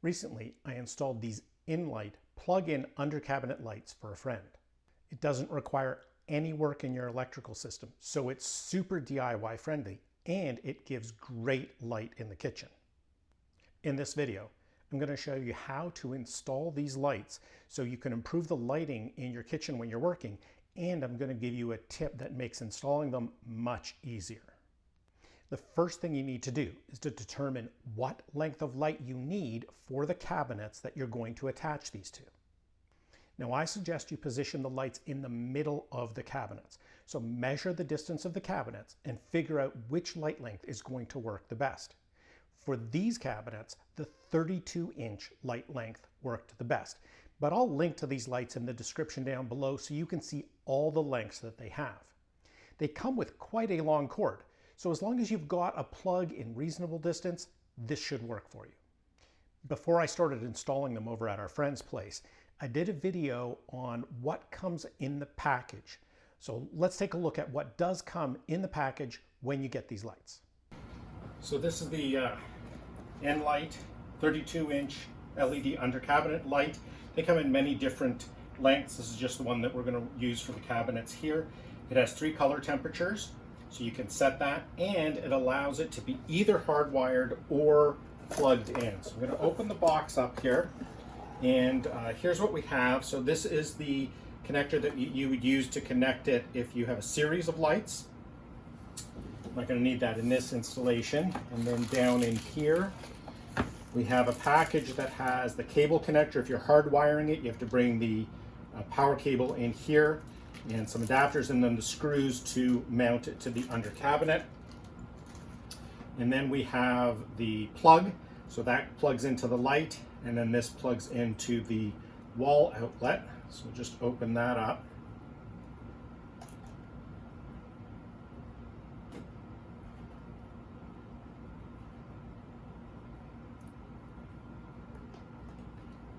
Recently, I installed these in-light plug-in under cabinet lights for a friend. It doesn't require any work in your electrical system, so it's super DIY friendly and it gives great light in the kitchen. In this video, I'm going to show you how to install these lights so you can improve the lighting in your kitchen when you're working, and I'm going to give you a tip that makes installing them much easier. The first thing you need to do is to determine what length of light you need for the cabinets that you're going to attach these to. Now, I suggest you position the lights in the middle of the cabinets. So measure the distance of the cabinets and figure out which light length is going to work the best. For these cabinets, the 32-inch light length worked the best. But I'll link to these lights in the description down below so you can see all the lengths that they have. They come with quite a long cord, so as long as you've got a plug in reasonable distance, this should work for you. Before I started installing them over at our friend's place, I did a video on what comes in the package. So let's take a look at what does come in the package when you get these lights. So this is the N-Light 32-inch LED under cabinet light. They come in many different lengths. This is just the one that we're going to use for the cabinets here. It has 3 color temperatures, so you can set that, and it allows it to be either hardwired or plugged in. So I'm going to open the box up here, and here's what we have. So this is the connector that you would use to connect it if you have a series of lights. I'm not going to need that in this installation. And then down in here, we have a package that has the cable connector. If you're hardwiring it, you have to bring the power cable in here, and some adapters, and then the screws to mount it to the under cabinet. And then we have the plug, so that plugs into the light, and then this plugs into the wall outlet. So we'll just open that up.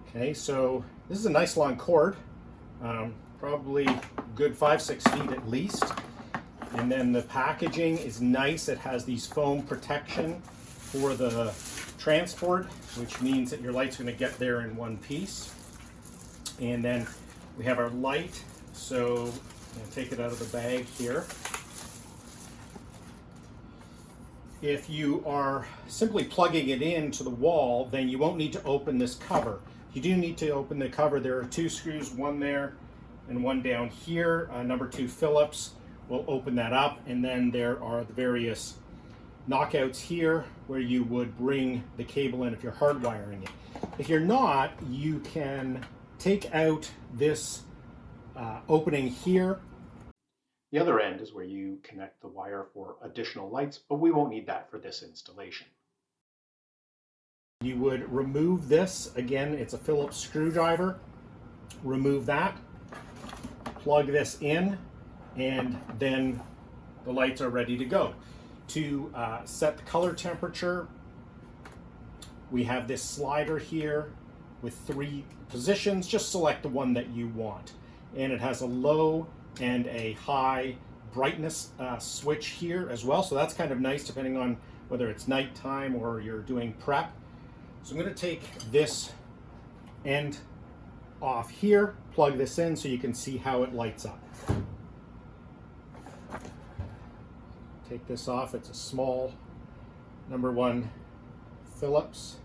Okay, so this is a nice long cord, probably good 5-6 feet at least. And then the packaging is nice. It has these foam protection for the transport, which means that your light's going to get there in one piece. And then we have our light. So I'm going to take it out of the bag here. If you are simply plugging it into the wall, then you won't need to open this cover. You do need to open the cover. There are 2 screws, one there and one down here. Number 2 Phillips will open that up, and then there are the various knockouts here where you would bring the cable in if you're hardwiring it. If you're not, you can take out this opening here. The other end is where you connect the wire for additional lights, but we won't need that for this installation. You would remove this. Again, it's a Phillips screwdriver. Remove that, plug this in, and then the lights are ready to go. To set the color temperature, we have this slider here with 3 positions. Just select the one that you want. And it has a low and a high brightness switch here as well. So that's kind of nice depending on whether it's nighttime or you're doing prep. So I'm going to take this end off here, plug this in so you can see how it lights up. Take this off. It's a small number 1 Phillips.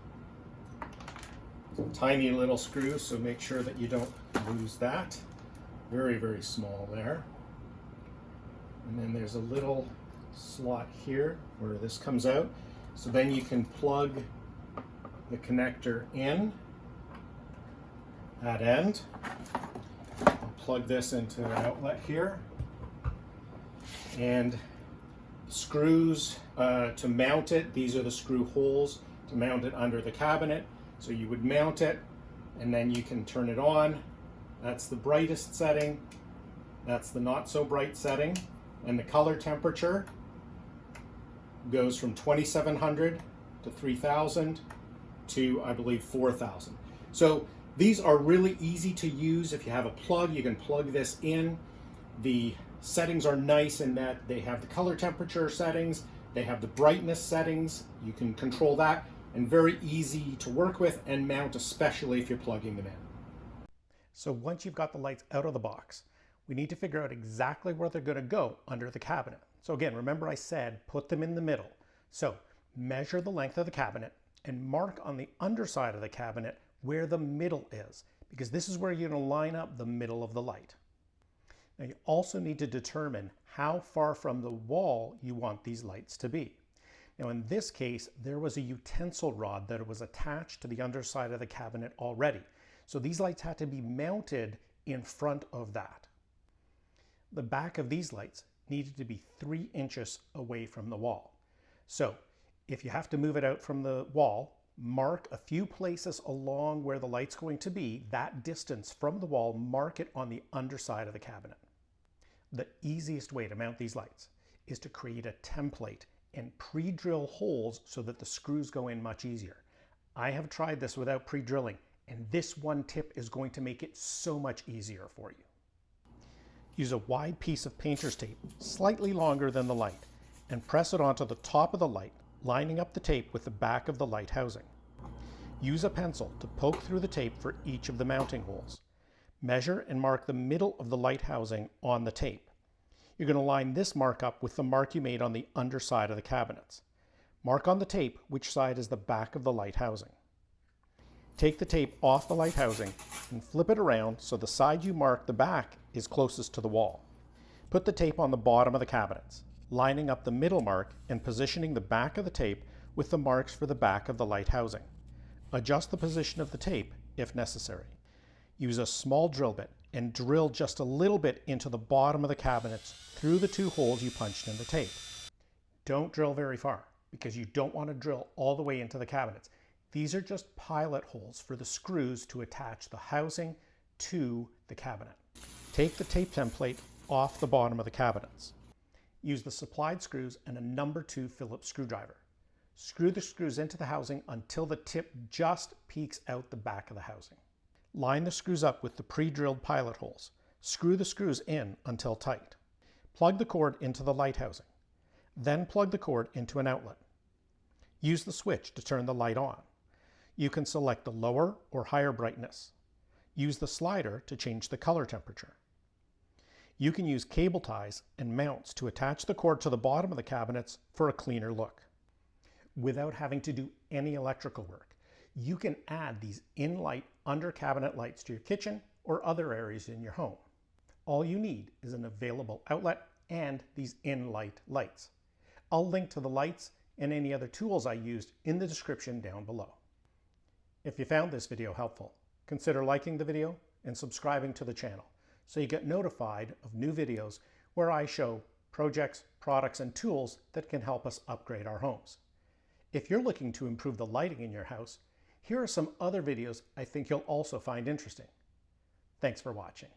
It's a tiny little screw, so make sure that you don't lose that. Very, very small there. And then there's a little slot here where this comes out. So then you can plug the connector in that end. I'll plug this into an outlet here. And screws to mount it. These are the screw holes to mount it under the cabinet. So you would mount it, and then you can turn it on. That's the brightest setting. That's the not so bright setting. And the color temperature goes from 2700 to 3000 to, I believe, 4000. So these are really easy to use. If you have a plug, you can plug this in. The settings are nice in that they have the color temperature settings, they have the brightness settings. You can control that. and very easy to work with and mount, especially if you're plugging them in. So once you've got the lights out of the box, we need to figure out exactly where they're going to go under the cabinet. So again, remember I said put them in the middle. So measure the length of the cabinet and mark on the underside of the cabinet where the middle is, because this is where you're going to line up the middle of the light. Now you also need to determine how far from the wall you want these lights to be. Now in this case, there was a utensil rod that was attached to the underside of the cabinet already. So these lights had to be mounted in front of that. The back of these lights needed to be 3 inches away from the wall. So if you have to move it out from the wall, mark a few places along where the light's going to be, that distance from the wall, mark it on the underside of the cabinet. The easiest way to mount these lights is to create a template and pre-drill holes so that the screws go in much easier. I have tried this without pre-drilling, and this one tip is going to make it so much easier for you. Use a wide piece of painter's tape, slightly longer than the light, and press it onto the top of the light, lining up the tape with the back of the light housing. Use a pencil to poke through the tape for each of the mounting holes. Measure and mark the middle of the light housing on the tape. You're going to line this mark up with the mark you made on the underside of the cabinets. Mark on the tape which side is the back of the light housing. Take the tape off the light housing and flip it around so the side you mark the back is closest to the wall. Put the tape on the bottom of the cabinets, lining up the middle mark and positioning the back of the tape with the marks for the back of the light housing. Adjust the position of the tape if necessary. Use a small drill bit and drill just a little bit into the bottom of the cabinets through the 2 holes you punched in the tape. Don't drill very far because you don't want to drill all the way into the cabinets. These are just pilot holes for the screws to attach the housing to the cabinet. Take the tape template off the bottom of the cabinets. Use the supplied screws and a number 2 Phillips screwdriver. Screw the screws into the housing until the tip just peeks out the back of the housing. Line the screws up with the pre-drilled pilot holes. Screw the screws in until tight. Plug the cord into the light housing. Then plug the cord into an outlet. Use the switch to turn the light on. You can select the lower or higher brightness. Use the slider to change the color temperature. You can use cable ties and mounts to attach the cord to the bottom of the cabinets for a cleaner look. Without having to do any electrical work, you can add these in-light under cabinet lights to your kitchen or other areas in your home. All you need is an available outlet and these in-light lights. I'll link to the lights and any other tools I used in the description down below. If you found this video helpful, consider liking the video and subscribing to the channel so you get notified of new videos where I show projects, products, and tools that can help us upgrade our homes. If you're looking to improve the lighting in your house, here are some other videos I think you'll also find interesting. Thanks for watching.